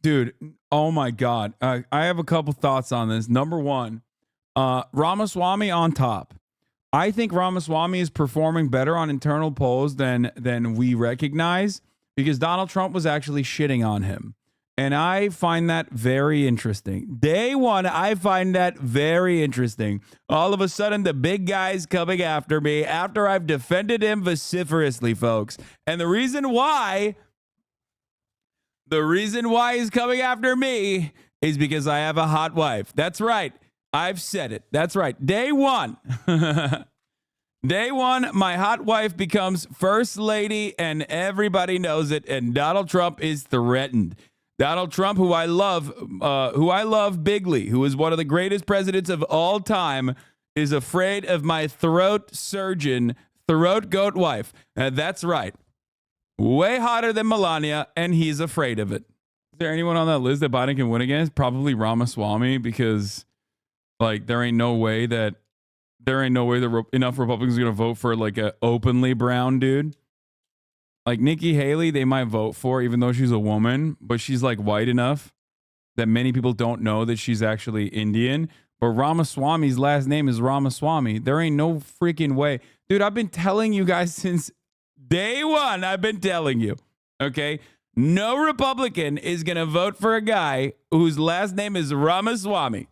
Dude, oh my God. I have a couple thoughts on this. Number one, Ramaswamy on top. I think Ramaswamy is performing better on internal polls than we recognize because Donald Trump was actually shitting on him. And I find that very interesting. Day one, I find that very interesting. All of a sudden, the big guy's coming after me after I've defended him vociferously, folks. And the reason why he's coming after me is because I have a hot wife. That's right. I've said it. That's right. Day one. Day one, my hot wife becomes first lady and everybody knows it. And Donald Trump is threatened. Donald Trump, who I love bigly, who is one of the greatest presidents of all time, is afraid of my throat surgeon, throat goat wife. That's right. Way hotter than Melania, and he's afraid of it. Is there anyone on that list that Biden can win against? Probably Ramaswamy, because like there ain't no way that enough Republicans are going to vote for like a openly brown dude. Like Nikki Haley, they might vote for, even though she's a woman, but she's like white enough that many people don't know that she's actually Indian. But Ramaswamy's last name is Ramaswamy. There ain't no freaking way. Dude, I've been telling you guys since day one. I've been telling you, okay? No Republican is going to vote for a guy whose last name is Ramaswamy.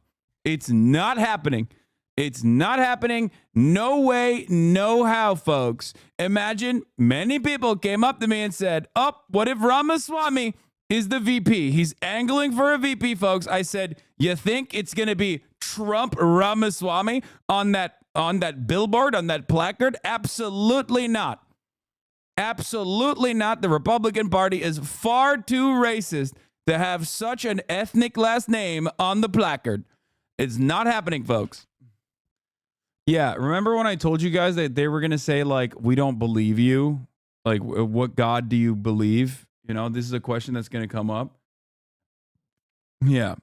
It's not happening. It's not happening. No way, no how, folks. Imagine many people came up to me and said, oh, what if Ramaswamy is the VP? He's angling for a VP, folks. I said, you think it's going to be Trump Ramaswamy on that billboard, on that placard? Absolutely not. Absolutely not. The Republican Party is far too racist to have such an ethnic last name on the placard. It's not happening, folks. Yeah, remember when I told you guys that they were going to say, like, we don't believe you? Like, what God do you believe? You know, this is a question that's going to come up. Yeah.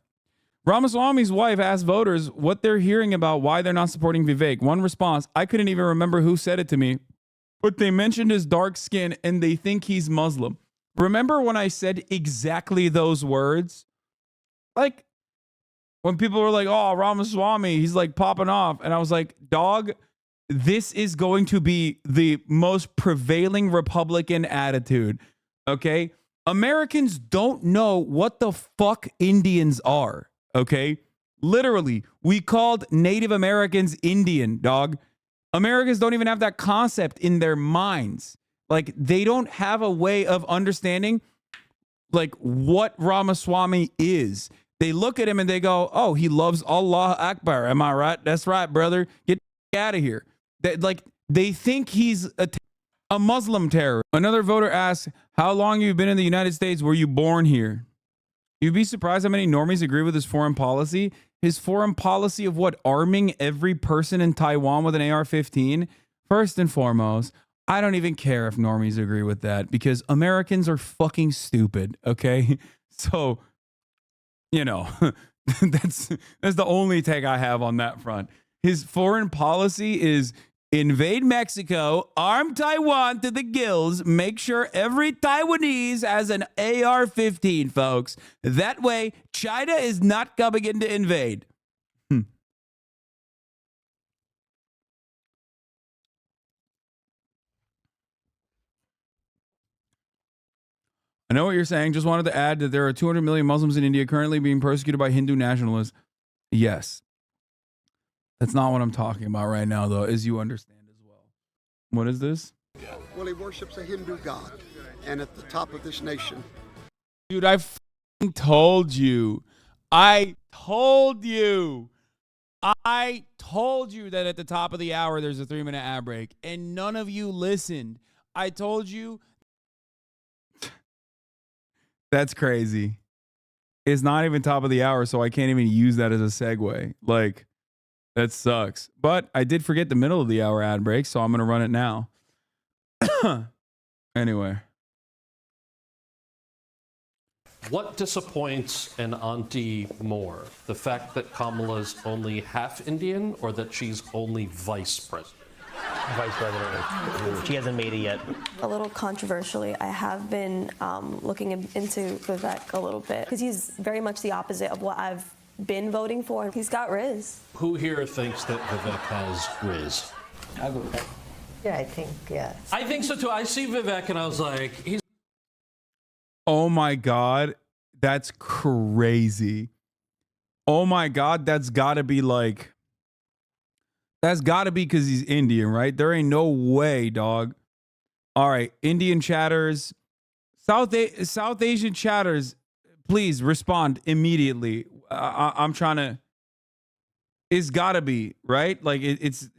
Ramaswamy's wife asked voters what they're hearing about why they're not supporting Vivek. One response, I couldn't even remember who said it to me, but they mentioned his dark skin and they think he's Muslim. Remember when I said exactly those words? Like, when people were like, oh, Ramaswamy, he's like popping off. And I was like, dog, this is going to be the most prevailing Republican attitude. Okay? Americans don't know what the fuck Indians are. Okay? Literally, we called Native Americans Indian, dog. Americans don't even have that concept in their minds. Like, they don't have a way of understanding, like, what Ramaswamy is. They look at him and they go, oh, he loves Allah Akbar. Am I right? That's right, brother. Get out of here. They think he's a Muslim terrorist. Another voter asks, how long have you been in the United States? Were you born here? You'd be surprised how many normies agree with his foreign policy. His foreign policy of what? Arming every person in Taiwan with an AR-15? First and foremost, I don't even care if normies agree with that because Americans are fucking stupid, okay? So, you know, that's the only take I have on that front. His foreign policy is invade Mexico, arm Taiwan to the gills, make sure every Taiwanese has an AR-15, folks. That way, China is not coming in to invade. I know what you're saying. Just wanted to add that there are 200 million Muslims in India currently being persecuted by Hindu nationalists. Yes. That's not what I'm talking about right now, though, as you understand as well. What is this? Well, he worships a Hindu god. And at the top of this nation. Dude, I told you. I told you that at the top of the hour there's a 3-minute ad break. And none of you listened. I told you. That's crazy. It's not even top of the hour, so I can't even use that as a segue. Like, that sucks. But I did forget the middle of the hour ad break, so I'm going to run it now. Anyway. What disappoints an auntie more? The fact that Kamala's only half Indian or that she's only vice president? vice president. She hasn't made it yet. A little controversially, I have been looking into Vivek a little bit because he's very much the opposite of what I've been voting for. He's got Riz. Who here thinks that Vivek has Riz? I'll go with that. Yeah, I think, yeah. I think so too. I see Vivek and I was like, he's. Oh my God, that's crazy. Oh my God, that's gotta be like, that's gotta be because he's Indian, right? There ain't no way, dog. All right, Indian chatters, South Asian chatters, please respond immediately. I'm trying to. It's gotta be, right? Like it's.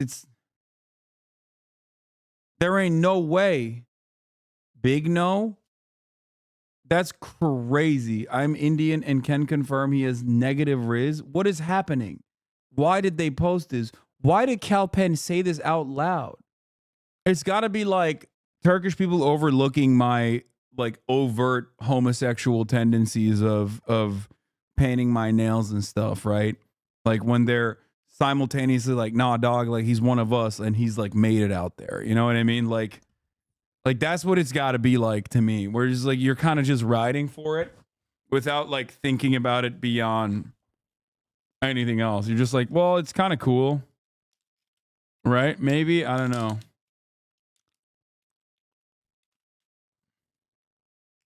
There ain't no way. Big no. That's crazy. I'm Indian and can confirm he has negative Riz. What is happening? Why did they post this? Why did Cal Penn say this out loud? It's got to be like Turkish people overlooking my like overt homosexual tendencies of painting my nails and stuff, right? Like when they're simultaneously like, nah, dog, like he's one of us and he's like made it out there. You know what I mean? Like that's what it's got to be like to me. Where it's like you're kind of just riding for it without like thinking about it beyond anything else. You're just like, well, it's kind of cool, right? Maybe, I don't know.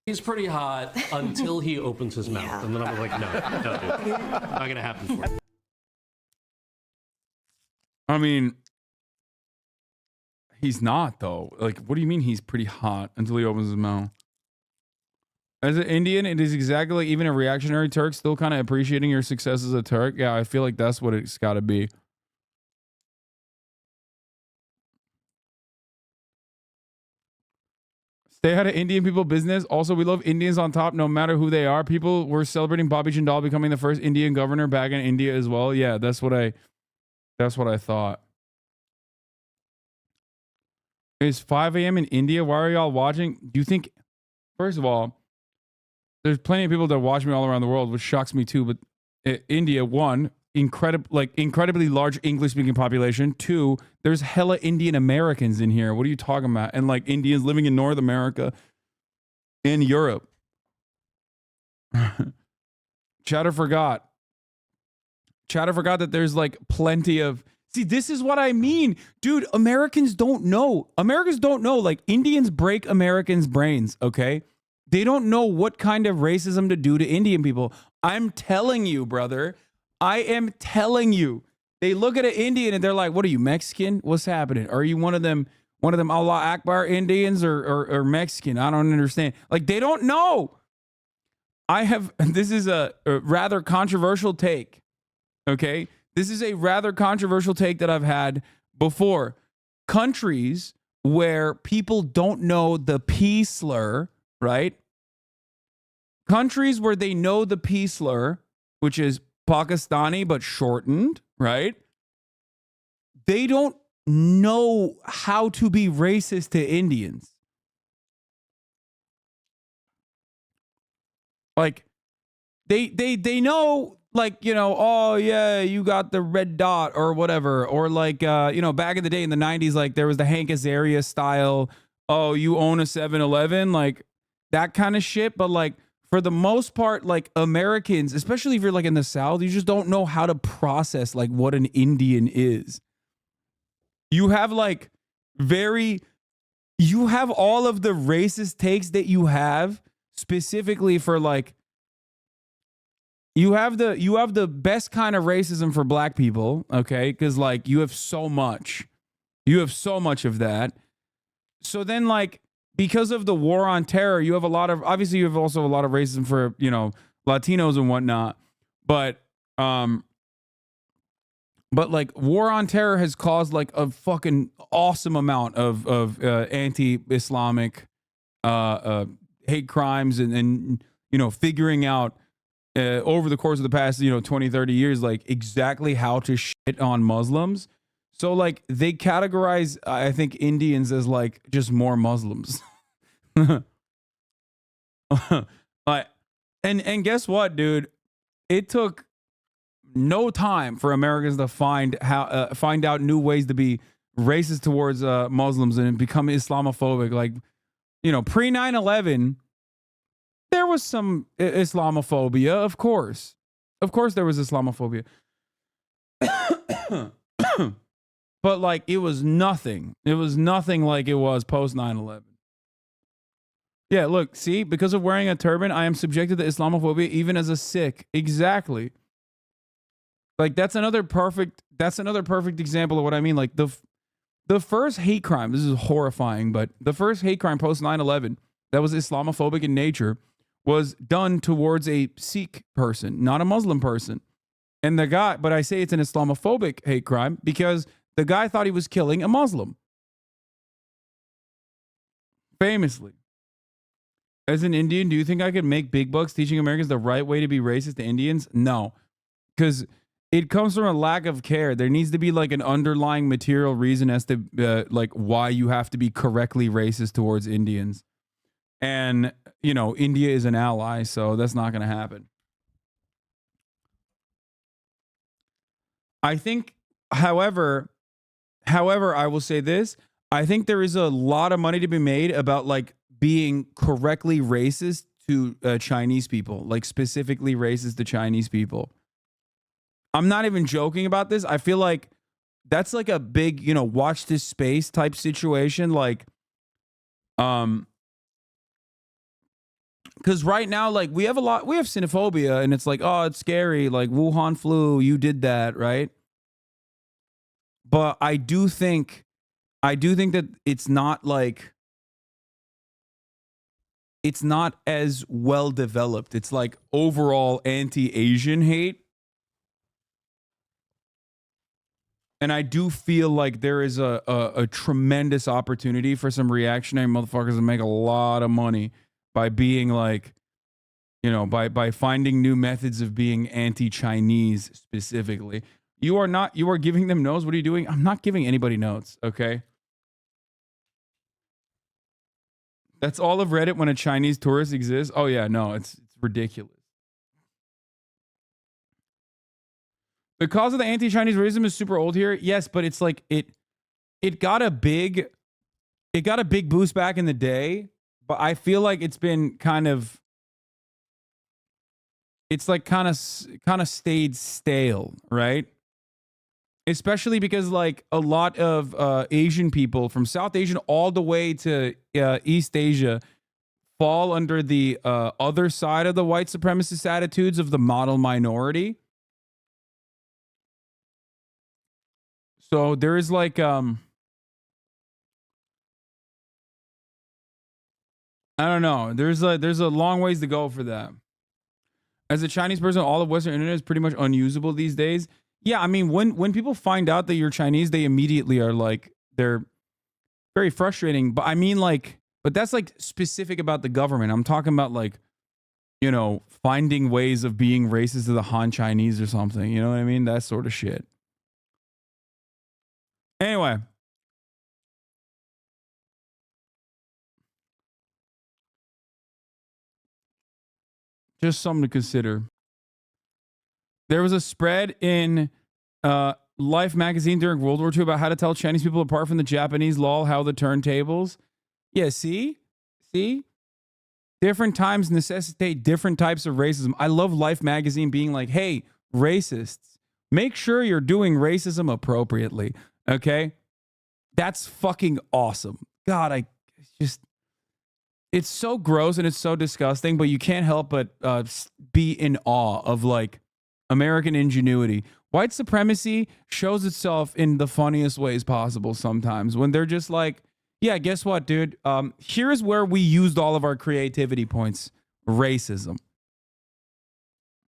He's pretty hot until he opens his mouth, and then I'm like, no, dude, not gonna happen for you. I mean, he's not though. Like, what do you mean he's pretty hot until he opens his mouth? As an Indian, it is exactly like even a reactionary Turk still kind of appreciating your success as a Turk. Yeah, I feel like that's what it's got to be. Stay out of Indian people business. Also, we love Indians on top, no matter who they are. People were celebrating Bobby Jindal becoming the first Indian governor back in India as well. Yeah, that's what I thought. It's 5 a.m. in India. Why are y'all watching? Do you think, first of all, there's plenty of people that watch me all around the world, which shocks me too. But India, one, incredibly large English-speaking population. Two, there's hella Indian Americans in here. What are you talking about? And like Indians living in North America and Europe. Chatter forgot that there's like plenty of. See, this is what I mean, dude. Americans don't know. Like Indians break Americans' brains. Okay. They don't know what kind of racism to do to Indian people. I'm telling you, brother. I am telling you. They look at an Indian and they're like, what are you, Mexican? What's happening? Are you one of them Allah Akbar Indians or Mexican? I don't understand. Like, they don't know. This is a rather controversial take. Okay? This is a rather controversial take that I've had before. Countries where people don't know the P slur, right? Countries where they know the P slur, which is Pakistani but shortened, right? They don't know how to be racist to Indians. Like they know, like, you know, oh yeah, you got the red dot or whatever, or like you know, back in the day in the 90s, like there was the Hank Azaria style, oh, you own a 7-Eleven, like that kind of shit. But like for the most part, like Americans, especially if you're like in the South, you just don't know how to process like what an Indian is. You have like you have all of the racist takes that you have specifically for like, you have the best kind of racism for black people, okay? Because like you have so much of that. So then like, because of the war on terror, you have obviously you have also a lot of racism for, you know, Latinos and whatnot. But like war on terror has caused like a fucking awesome amount of anti-Islamic hate crimes and you know, figuring out over the course of the past, you know, 20, 30 years, like exactly how to shit on Muslims. So like they categorize, I think, Indians as like just more Muslims. Like, and guess what, dude? It took no time for Americans to find out new ways to be racist towards Muslims and become Islamophobic. Like, you know, pre 9/11, there was some Islamophobia, of course. Of course, there was Islamophobia. But like, it was nothing. It was nothing like it was post 9/11. Yeah, look, see, because of wearing a turban, I am subjected to Islamophobia even as a Sikh. Exactly. Like, that's another perfect example of what I mean. Like, the first hate crime, this is horrifying, but the first hate crime post 9/11 that was Islamophobic in nature was done towards a Sikh person, not a Muslim person. And the guy, but I say it's an Islamophobic hate crime because the guy thought he was killing a Muslim. Famously. As an Indian, do you think I could make big bucks teaching Americans the right way to be racist to Indians? No, because it comes from a lack of care. There needs to be like an underlying material reason as to like why you have to be correctly racist towards Indians. And, you know, India is an ally, so that's not going to happen. I think, however, I will say this. I think there is a lot of money to be made about like being correctly racist to Chinese people, like specifically racist to Chinese people. I'm not even joking about this. I feel like that's like a big, you know, watch this space type situation. Like, because right now, like we have xenophobia and it's like, oh, it's scary. Like Wuhan flu, you did that, right? But I do think that it's not like, it's not as well developed. It's like overall anti-Asian hate. And I do feel like there is a tremendous opportunity for some reactionary motherfuckers to make a lot of money by being like, you know, by finding new methods of being anti-Chinese specifically. You are giving them notes. What are you doing? I'm not giving anybody notes, okay? That's all of Reddit when a Chinese tourist exists. Oh yeah, no, it's ridiculous. The cause of the anti-Chinese racism is super old here. Yes, but it's like it got a big boost back in the day, but I feel like it's been kind of stayed stale, right? Especially because like a lot of Asian people from South Asia all the way to East Asia fall under the other side of the white supremacist attitudes of the model minority. So there is like I don't know. There's a long ways to go for that. As a Chinese person, all of Western internet is pretty much unusable these days. Yeah, I mean, when people find out that you're Chinese, they immediately are like, they're very frustrating. But I mean, like, but that's like specific about the government. I'm talking about like, you know, finding ways of being racist to the Han Chinese or something. You know what I mean? That sort of shit. Anyway. Just something to consider. There was a spread in Life magazine during World War II about how to tell Chinese people apart from the Japanese, lol, how the turntables. Yeah, see? Different times necessitate different types of racism. I love Life magazine being like, hey, racists, make sure you're doing racism appropriately, okay? That's fucking awesome. God, it's so gross and it's so disgusting, but you can't help but be in awe of like American ingenuity. White supremacy shows itself in the funniest ways possible sometimes when they're just like, yeah, guess what, dude? Here's where we used all of our creativity points. Racism.